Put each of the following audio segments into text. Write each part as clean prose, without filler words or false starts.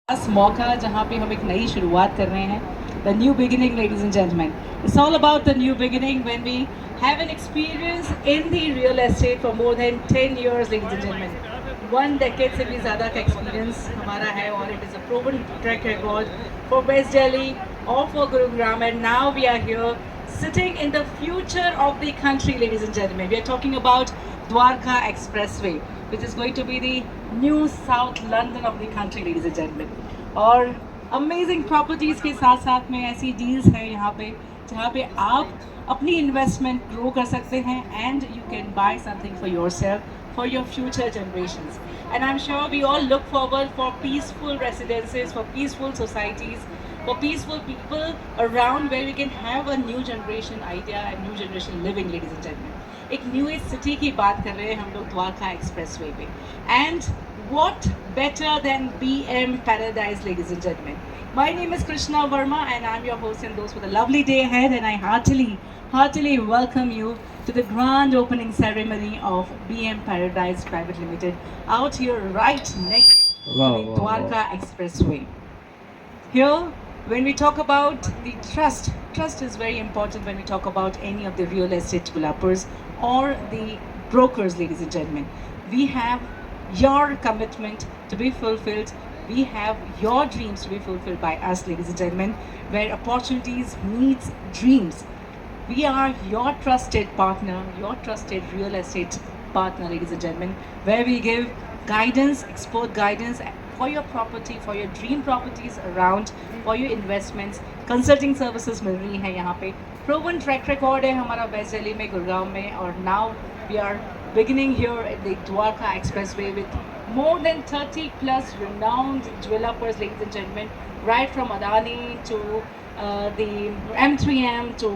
खास मौका जहाँ पे हम एक नई शुरुआत कर रहे हैं. The new beginning, ladies and gentlemen. It's all about the new beginning when we have an experience in the real estate for more than 10 years, ladies and gentlemen. 1 decade से भी ज़्यादा का experience हमारा है और it is a proven track record for West Delhi or for Gurugram, and now we are here sitting in the future of the country, ladies and gentlemen. We are talking about Dwarka Expressway, which is going to be the new South London of the country, ladies and gentlemen. और amazing properties के साथ साथ में ऐसी deals हैं यहाँ पे जहाँ पे आप अपनी इन्वेस्टमेंट ग्रो कर सकते हैं and you can buy something for your self for your future generations. And I'm sure we all look forward for peaceful residences, for peaceful societies, for peaceful people around where we can have a new generation idea and new generation living, ladies and gentlemen. एक new age city की बात कर रहे हैं हम लोग Dwarka expressway पे. And what better than BM Paradise, ladies and gentlemen. My name is Krishna Verma and I'm your host and those with a lovely day ahead, and I heartily welcome you to the grand opening ceremony of BM Paradise Private Limited out here right next to the Dwarka Expressway. Here, when we talk about the trust is very important when we talk about any of the real estate developers or the brokers, ladies and gentlemen. We have your commitment to be fulfilled. We have your dreams to be fulfilled by us, ladies and gentlemen, where opportunities meets dreams. We are your trusted partner, your trusted real estate partner, ladies and gentlemen, where we give guidance, expert guidance for your property, for your dream properties around, for your investments. Consulting services मिल रही हैं यहाँ पे. Proven track record है हमारा waste Delhi में, गुड़गांव में, और now we are beginning here at the Dwarka Expressway with more than 30 plus renowned developers, ladies and gentlemen, right from Adani to the M3M to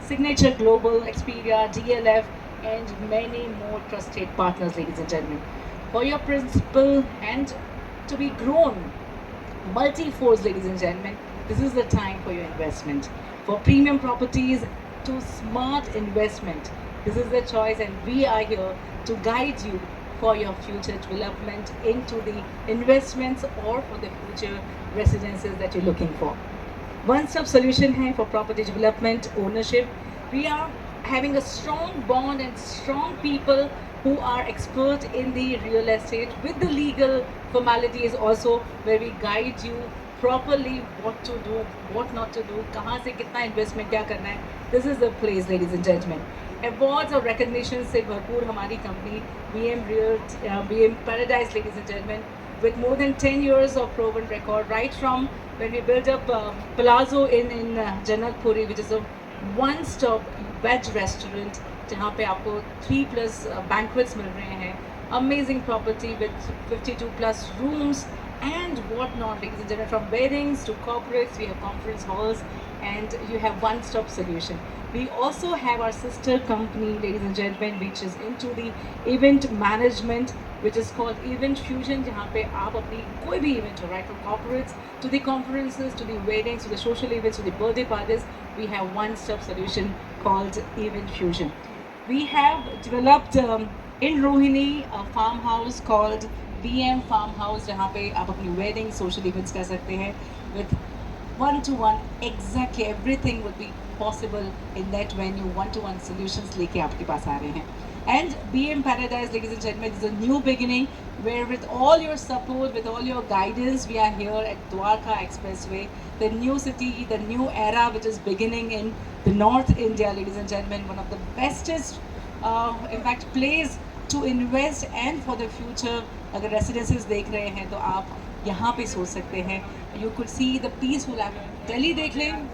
Signature Global, Expedia, DLF, and many more trusted partners, ladies and gentlemen. For your principal and to be grown multi-force, ladies and gentlemen, this is the time for your investment. For premium properties to smart investment, this is the choice, and we are here to guide you for your future development into the investments or for the future residences that you're looking for. One-stop solution hai for property development, ownership. We are having a strong bond and strong people who are expert in the real estate with the legal formalities also, where we guide you properly what to do, what not to do, कहाँ से कितना investment क्या करना है. This is the place, ladies and gentlemen. Awards और recognition से भरपूर हमारी company BM Paradise, ladies and gentlemen, with more than 10 years of proven record, right from when we built up Palazzo in Janakpuri, which is a one-stop veg restaurant जहाँ पे आपको 3+ banquets मिल रहे हैं. Amazing property with 52 plus rooms and whatnot, ladies and gentlemen. From weddings to corporates, we have conference halls, and you have one-stop solution. We also have our sister company, ladies and gentlemen, which is into the event management, which is called Event Fusion, जहाँ पे आप अपनी कोई भी event हो, right from corporates to the conferences to the weddings to the social events to the birthday parties, we have one-stop solution called Event Fusion. We have developed in Rohini a farmhouse called BM Farmhouse, जहाँ पे आप अपनी wedding, social events कर सकते हैं with one-to-one. Exactly everything would be possible in that venue. One-to-one solutions लेके आपके पास आ रहे हैं. And BM Paradise, ladies and gentlemen, is a new beginning where with all your support, with all your guidance, we are here at Dwarka Expressway, the new city, the new era which is beginning in the North India, ladies and gentlemen. One of the bestest, in fact, place to invest and for the future. अगर residences देख रहे हैं तो आप यहाँ पे सोच सकते हैं. You could see the peaceful life. Delhi देख लें,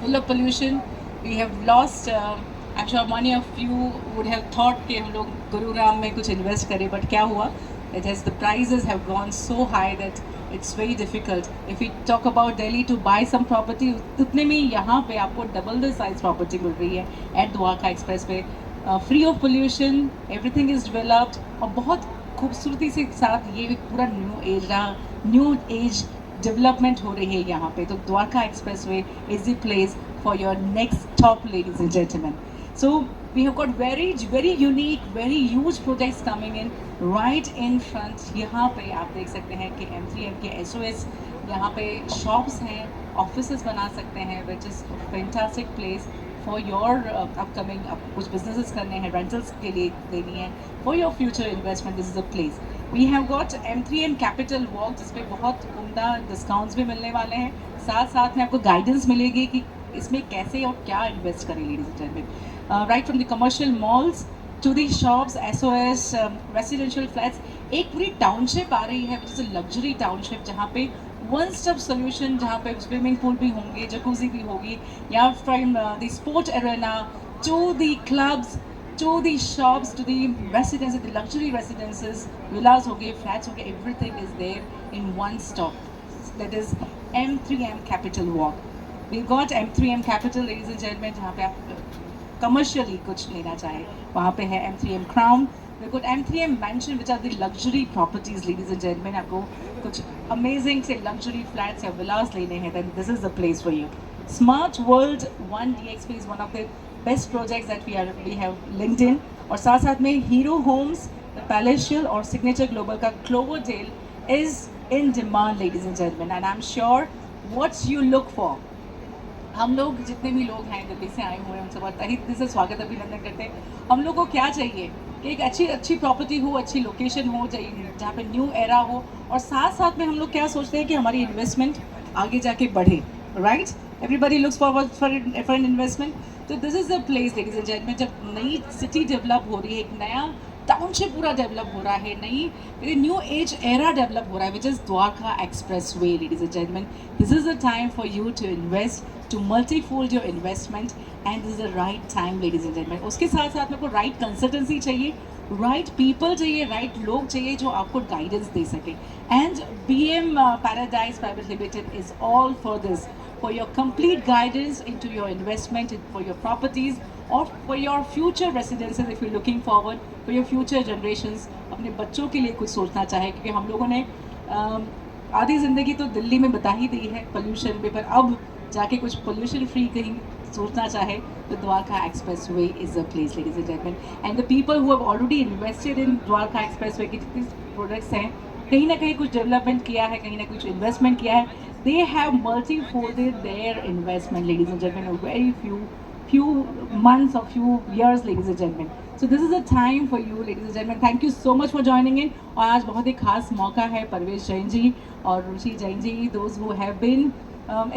full of pollution. We have lost. I'm sure many of you would have thought कि हम लोग गुरुग्राम में कुछ invest करें, but क्या हुआ? It has, the prices have gone so high that it's very difficult. If we talk about Delhi to buy some property, उतने में यहाँ पे आपको double the size property मिल रही है at Dwarka Expressway. Free of pollution, everything is developed, और बहुत खूबसूरती से साथ ये पूरा न्यू एज डेवलपमेंट हो रही है यहाँ पे. तो Dwarka expressway is the place for your next top, ladies and gentleman. So we have got very unique, very huge projects coming in. Right in front यहाँ पे आप देख सकते हैं कि M3M के SOS यहाँ पे शॉप्स हैं, ऑफिसेस बना सकते हैं, which is fantastic place for your upcoming, अब कुछ बिजनेसेस करने हैं, रेंटल्स के लिए देनी है, for your future investment, this is a place. We have got M3M capital walk, जिसपे बहुत उम्दा डिस्काउंट्स भी मिलने वाले हैं, साथ साथ में आपको गाइडेंस मिलेगी कि इसमें कैसे और क्या इन्वेस्ट करें, ladies and gentleman. Right from the commercial malls to the shops, SOS residential flats, एक पूरी टाउनशिप आ रही है which is a luxury township, जहाँ पे वन स्टॉप सोल्यूशन, जहाँ पे स्विमिंग पूल भी होंगे, जकूजी भी होगी, या from the sport arena to the clubs to the shops, to the residences, the luxury residences, villas हो गए, flats हो गए, everything is there in one stop. That is M3M Capital Walk. We've got M3M Capital, ladies and gentlemen, जहाँ पे आप commercially कुछ लेना चाहें, वहाँ पे है M3M Crown. We've got M3M Mansion, which are the luxury properties, ladies and gentlemen. आपको कुछ amazing से luxury flats या villas लेने हैं, then this is the place for you. Smart World 1 DXP is one of the best projects that we have linked in, और साथ साथ में हीरो होम्स, द पैलेशियल और सिग्नेचर ग्लोबल का Cloverdale is in demand, ladies and gentleman, and I am sure what's you look for. हम लोग जितने भी लोग हैं दिल्ली से आए हुए हैं उनसे बहुत तहे दिल से स्वागत अभिनंदन करते हैं. हम लोग को क्या चाहिए कि एक अच्छी प्रॉपर्टी हो, अच्छी लोकेशन हो, जहाँ पे न्यू एरा हो, और साथ साथ में हम लोग क्या सोचते हैं कि हमारी इन्वेस्टमेंट आगे जाके बढ़े. Right, everybody looks forward for an investment. तो this is the place, ladies and gentleman, जब नई सिटी डेवलप हो रही है, एक नया टाउनशिप पूरा डेवलप हो रहा है, नई न्यू एज एरा डेवलप हो रहा है, which is Dwarka expressway, ladies and gentleman. This is the time for you to invest, to multifold your investment, and this is the right time, ladies and gentleman. उसके साथ साथ में आपको right consultancy चाहिए, right people चाहिए, right लोग चाहिए जो आपको गाइडेंस दे सके. And BM paradise private limited is all for this, for your complete guidance into your investment, for your properties, or for your future residences if you're looking forward, for your future generations. अपने बच्चों के लिए कुछ सोचना चाहे, क्योंकि हम लोगों ने आधी ज़िंदगी तो दिल्ली में बता ही दी है पोल्यूशन में, पर अब जाके कुछ पोल्यूशन फ्री कहीं सोचना चाहे तो Dwarka express way is a place, ladies and gentleman. And the people who have already invested in Dwarka express way के जितने प्रोडक्ट्स हैं, कहीं ना कहीं कुछ डेवलपमेंट किया है, कहीं ना कुछ इन्वेस्टमेंट किया है. They have multi-folded their investment, ladies and gentlemen, in very few months or few years, ladies and gentlemen. So this is a time for you, ladies and gentlemen. Thank you so much for joining in. और आज बहुत ही खास मौका है. परवेश जैन जी और रुचि जैन जी, those who have been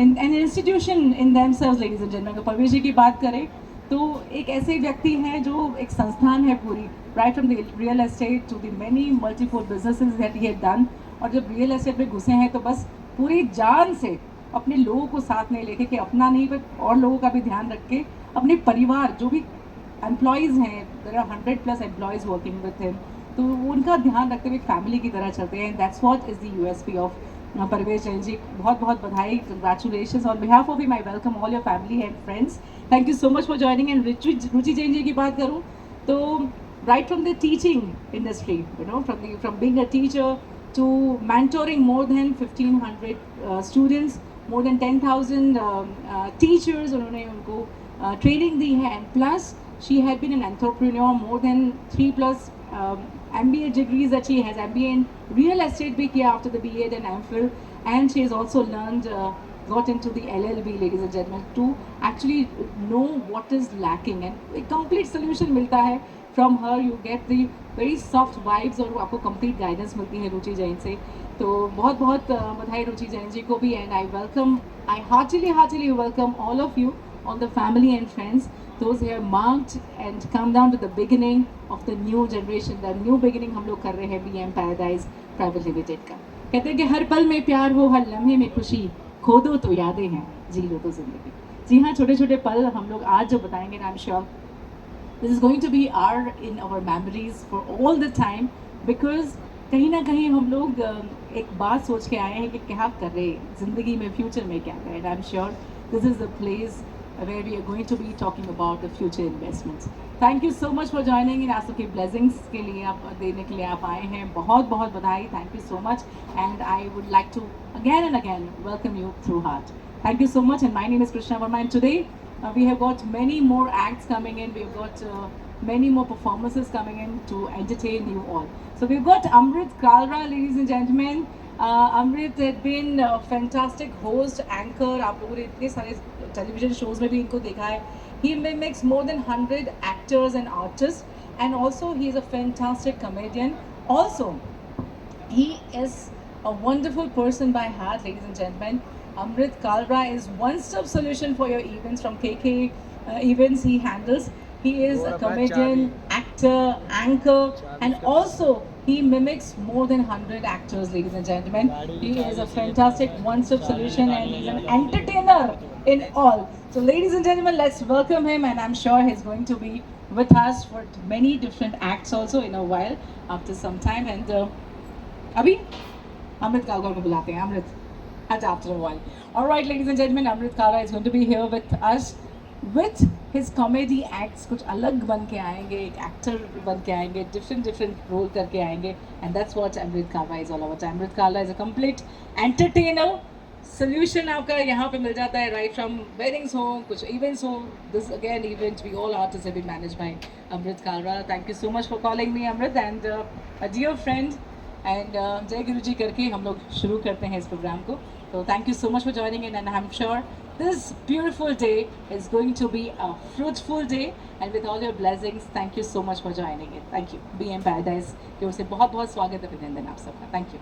in an institution in themselves, ladies and gentlemen. तो परवेश जी की बात करें तो एक ऐसे व्यक्ति हैं जो एक संस्थान है पूरी, right from the real estate to the many multiple businesses that he had done. और जब रियल एस्टेट में घुसे हैं तो बस पूरी जान से अपने लोगों को साथ में लेके, कि अपना नहीं पर और लोगों का भी ध्यान रख के, अपने परिवार जो भी एम्प्लॉयज़ हैं, there are 100+ employees working with him, तो उनका ध्यान रखते हुए फैमिली की तरह चलते हैं. That's what is the USP of Parvesh Jain ji. बहुत बहुत बधाई, congratulations on behalf of him. I welcome all your family and friends. Thank you so much for joining. And Ruchi Jain ji की बात करूँ तो right from the teaching industry, you know, from being a teacher to mentoring more than 1,500 students, more than 10,000 teachers, उन्होंने उनको training दी है. And plus she had been an entrepreneur, more than 3+ MBA degrees that she has. MBA in real estate भी किया after the BA and MPhil, and she has also learned got into the LLB, ladies and gentlemen, to actually know what is lacking, and a complete solution मिलता है from her. You get the very soft vibes और आपको complete guidance मिलती है रुचि जैन से. तो बहुत बहुत बधाई रुचि जैन जी को भी. And I heartily welcome all of you, all the family and friends, those who have marked and come down to the beginning of the new generation. The new beginning हम लोग कर रहे हैं BM पैराडाइज प्राइवेट लिमिटेड का. कहते हैं कि हर पल में प्यार हो, हर लम्हे में खुशी, खो दो तो यादें हैं, जी लो तो जिंदगी. जी हाँ, छोटे छोटे पल हम लोग आज जो बताएंगे ना, आई am sure this is going to be in our memories for all the time, because कहीं ना कहीं हम लोग एक बात सोच के आए हैं कि क्या कर रहे हैं ज़िंदगी में, फ्यूचर में क्या करें. आई am sure this is the place where we are going to be talking about the future investments. Thank you so much for joining in. आप सबके blessings के लिए, आप देने के लिए आप आए हैं, बहुत बहुत बधाई. Thank you so much, and I would like to again and again welcome you through heart. Thank you so much. And my name is Krishna Verma, and today we have got many more acts coming in. We've got many more performances coming in to entertain you all. So we've got Amrit Kalra, ladies and gentlemen. Amrit had been a fantastic host, anchor. आप लोगों ने इतने सारे television shows में भी इनको देखा है. He mimics more than 100 actors and artists, and also he is a fantastic comedian. Also, he is a wonderful person by heart, ladies and gentlemen. Amrit Kalra is one-stop solution for your events from KK events he handles. He is a comedian, actor, anchor, and also he mimics more than 100 actors, ladies and gentlemen. He is a fantastic one-stop solution and he's an entertainer in all. So, ladies and gentlemen, let's welcome him, and I'm sure he's going to be with us for many different acts also in a while after some time. And अभी Amrit Kalra को बुलाते हैं. Amrit, after a while. All right, ladies and gentlemen, Amrit Kalra is going to be here with us with his comedy acts. कुछ अलग बन के आएंगे, एक actor बन के आएंगे, different role करके आएंगे, and that's what Amrit Kalra is all about. Amrit Kalra is a complete entertainer. Solution आपका यहाँ पे मिल जाता है, right from weddings हो, कुछ events हो. This again event, we all artists have been managed by Amrit Kalra. Thank you so much for calling me, Amrit, and a dear friend. And जय गुरु जी करके हम लोग शुरू करते हैं इस प्रोग्राम को. तो thank you so much for joining in, and I am sure this beautiful day is going to be a fruitful day and with all your blessings. Thank you so much for joining in. Thank you. BM paradise की ओर से बहुत बहुत स्वागत है, अभिनंदन आप सबका. Thank you.